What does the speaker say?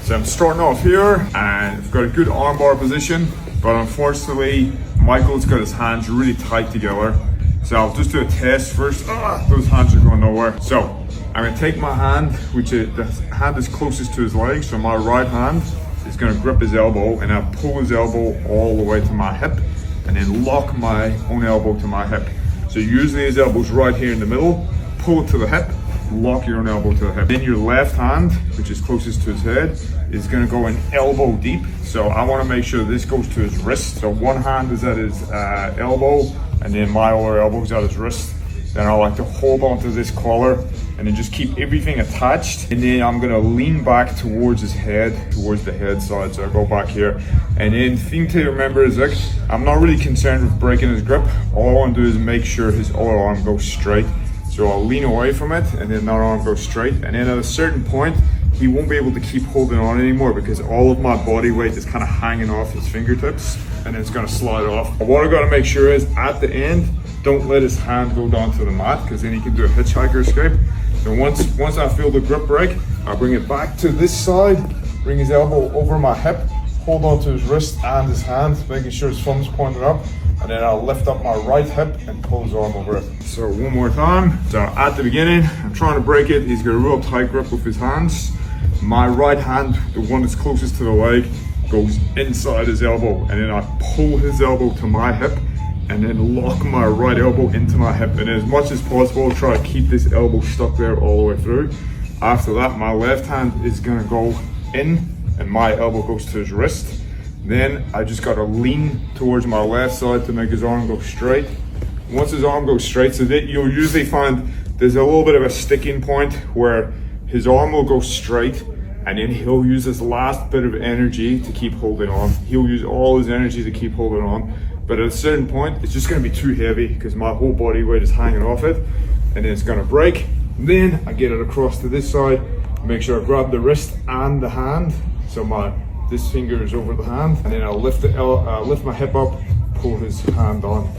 So I'm starting off here and I've got a good armbar position, but unfortunately, Michael's got his hands really tight together. So I'll just do a test first. Those hands are going nowhere. So I'm gonna take my hand, which is the hand is closest to his leg. So my right hand is gonna grip his elbow and I'll pull his elbow all the way to my hip and then lock my own elbow to my hip. So usually his elbow's right here in the middle, pull it to the hip, lock your own elbow to the hip. Then your left hand, which is closest to his head, is gonna go in elbow deep. So I wanna make sure this goes to his wrist. So one hand is at his elbow, and then my other elbow's at his wrist. Then I like to hold onto this collar and then just keep everything attached. And then I'm gonna lean back towards his head, towards the head side. So I go back here. And then the thing to remember is like, I'm not really concerned with breaking his grip. All I wanna do is make sure his other arm goes straight. So I'll lean away from it and then that arm goes straight. And then at a certain point, he won't be able to keep holding on anymore because all of my body weight is kind of hanging off his fingertips and it's gonna slide off. But what I gotta make sure is at the end, don't let his hand go down to the mat because then he can do a hitchhiker escape. So once I feel the grip break, I'll bring it back to this side, bring his elbow over my hip, hold on to his wrist and his hand, making sure his thumb's pointed up. And then I'll lift up my right hip and pull his arm over it. So one more time. So at the beginning, I'm trying to break it. He's got a real tight grip with his hands. My right hand, the one that's closest to the leg, goes inside his elbow. And then I pull his elbow to my hip and then lock my right elbow into my hip. And as much as possible, try to keep this elbow stuck there all the way through. After that, my left hand is gonna go in and my elbow goes to his wrist. Then I just gotta lean towards my left side to make his arm go straight. Once his arm goes straight, so that you'll usually find there's a little bit of a sticking point where his arm will go straight and then he'll use this last bit of energy to keep holding on. He'll use all his energy to keep holding on. But at a certain point, it's just gonna be too heavy because my whole body weight is hanging off it and then it's gonna break. Then I get it across to this side, make sure I grab the wrist and the hand. So this finger is over the hand, and then I'll lift my hip up, pull his hand on.